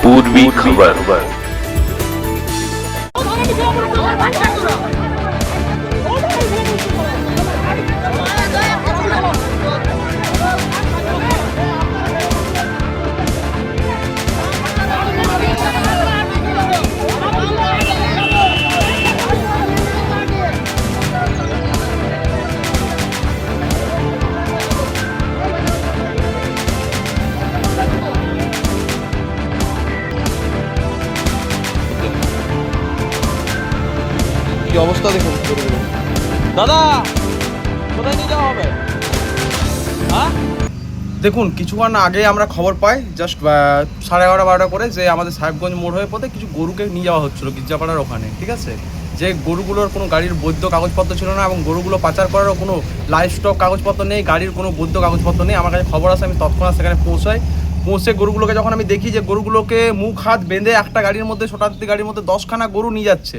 पूर्वी खबर। কি অবস্থা দেখুন গরুগুলো। দাদা কোথায় নিয়ে যাওয়া হবে? হ্যাঁ দেখুন কিছুক্ষণ আগে আমরা খবর পাই জাস্ট 11:30-12টা করে যে আমাদের সাহেবগঞ্জ মোড় হয়ে পথে কিছু গরুকে নিয়ে যাওয়া হচ্ছিলো গির্জাপাড়ার ওখানে, ঠিক আছে। যে গরুগুলোর কোনো গাড়ির বৈধ কাগজপত্র ছিল না এবং গরুগুলো পাচার করারও কোনো লাইভ স্টক কাগজপত্র নেই, গাড়ির কোনো বৈধ কাগজপত্র নেই। আমার কাছে খবর আসে, আমি তৎক্ষণাৎ সেখানে পৌঁছে গরুগুলোকে যখন আমি দেখি যে গরুগুলোকে মুখ হাত বেঁধে একটা গাড়ির মধ্যে শতাব্দী গাড়ির মধ্যে 10খানা গরু নিয়ে যাচ্ছে,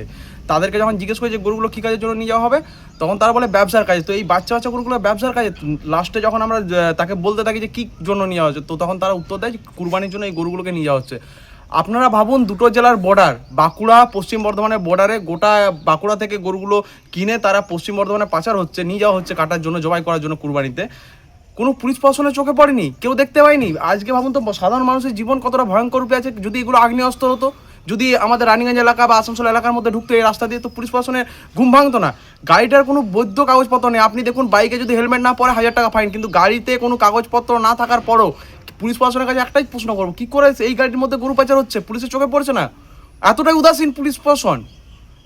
তাদেরকে যখন জিজ্ঞেস করি যে গরুগুলো কী কাজের জন্য নিয়ে যাওয়া হবে, তখন তারা বলে ব্যবসার কাজে। তো এই বাচ্চা গরুগুলো ব্যবসার কাজে। লাস্টে যখন আমরা তাকে বলতে থাকি যে কী জন্য নিয়ে যাওয়া হচ্ছে, তো তখন তারা উত্তর দেয় যে কুরবানির জন্য এই গরুগুলোকে নিয়ে যাওয়া হচ্ছে। আপনারা ভাবুন, দুটো জেলার বর্ডার, বাঁকুড়া পশ্চিম বর্ধমানের বর্ডারে, গোটা বাঁকুড়া থেকে গরুগুলো কিনে তারা পশ্চিম বর্ধমানে পাচার হচ্ছে, নিয়ে যাওয়া হচ্ছে কাটার জন্য, জবাই করার জন্য কুরবানিতে। কোনো পুলিশ প্রশাসনের চোখে পড়েনি, কেউ দেখতে পায়নি। আজকে ভাবুন তো সাধারণ মানুষের জীবন কতটা ভয়ঙ্কর রূপে আছে। যদি এগুলো আগ্নেয়াস্ত্র হতো, যদি আমাদের রানীগঞ্জ এলাকা বা আসানসোল এলাকার মধ্যে ঢুকতো এই রাস্তা দিয়ে, তো পুলিশ প্রশাসনের ঘুম ভাঙতো না। গাড়িটার কোনো বৈধ কাগজপত্র নেই। আপনি দেখুন, বাইকে যদি হেলমেট না পরে 1000 টাকা ফাইন, কিন্তু গাড়িতে কোনো কাগজপত্র না থাকার পরও পুলিশ প্রশাসনের কাছে একটাই প্রশ্ন করবো, কী করে এই গাড়ির মধ্যে গরু পাচার হচ্ছে? পুলিশের চোখে পড়ছে না? এতটাই উদাসীন পুলিশ প্রশাসন,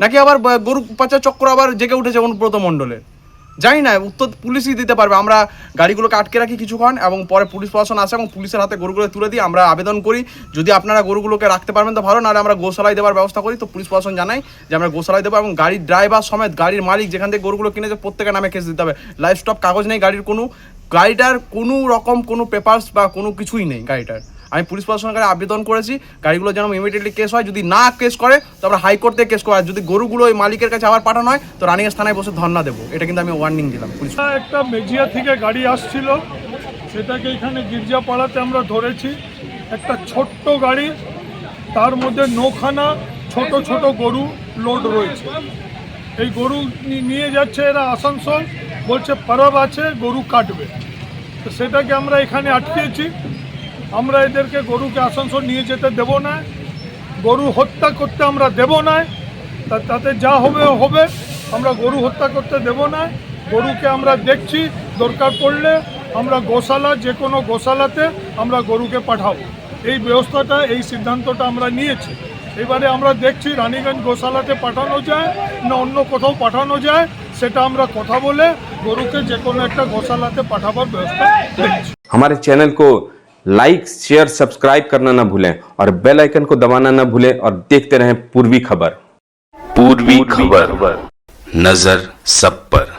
নাকি আবার গরু পাচার চক্র আবার জেগে উঠেছে অনুব্রত মণ্ডলের? জানি না, উত্তর পুলিশই দিতে পারবে। আমরা গাড়িগুলোকে আটকে রাখি কিছুক্ষণ এবং পরে পুলিশ প্রশাসন আসে এবং পুলিশের হাতে গরুগুলো তুলে দিই। আমরা আবেদন করি যদি আপনারা গরুগুলোকে রাখতে পারবেন তো ভালো, নাহলে আমরা গোশালায় দেওয়ার ব্যবস্থা করি। তো পুলিশ প্রশাসন জানাই যে আমরা গোশালায় দেবো এবং গাড়ির ড্রাইভার সমেত গাড়ির মালিক যেখান থেকে গরুগুলো কিনেছে প্রত্যেকের নামে কেস দিতে হবে। লাইভ স্টক কাগজ নেই গাড়ির, গাড়িটার কোনো রকম কোনো পেপারস বা কোনো কিছুই নেই গাড়িটার। আমি পুলিশ প্রশাসনের কাছে আবেদন করেছি গাড়িগুলো যেন ইমিডিয়েটলি কেস হয়। যদি না কেস করে তো আমরা হাইকোর্ট থেকে কেস করা। যদি গরুগুলো ওই মালিকের কাছে আবার পাঠানো হয় তো রানিংয়ের থানায় বসে ধর্ণা দেবো। এটা কিন্তু আমি ওয়ার্নিং দিলাম পুলিশ। একটা মেজিয়া থেকে গাড়ি আসছিল, সেটাকে এখানে গির্জাপাড়াতে আমরা ধরেছি। একটা ছোট্ট গাড়ি, তার মধ্যে 9খানা ছোট ছোট গরু লোড রয়েছে। এই গরু নিয়ে যাচ্ছে এরা আসানসোল, বলছে পারব আছে, গরু কাটবে। তো সেটাকে আমরা এখানে আটকেছি। আমরা এদেরকে গরুকে আসানসোল নিয়ে যেতে দেব না, গরু হত্যা করতে আমরা দেব না। তাতে যা হবে হবে, আমরা গরু হত্যা করতে দেব না। গরুকে আমরা দেখছি, দরকার পড়লে আমরা গোশালা, যে কোনো গোশালাতে আমরা গরুকে পাঠাবো। এই ব্যবস্থাটা, এই সিদ্ধান্তটা আমরা নিয়েছি। এবারে আমরা দেখছি রানীগঞ্জ গোশালাতে পাঠানো যায় না অন্য কোথাও পাঠানো যায়, সেটা আমরা কথা বলে গরুকে যে কোনো একটা গোশালাতে পাঠাবার ব্যবস্থা দেখছি। हमारे चैनल को लाइक शेयर सब्सक्राइब करना ना भूलें और बेल आइकन को दबाना ना भूलें और देखते रहें पूर्वी खबर। पूर्वी खबर, नजर सब पर।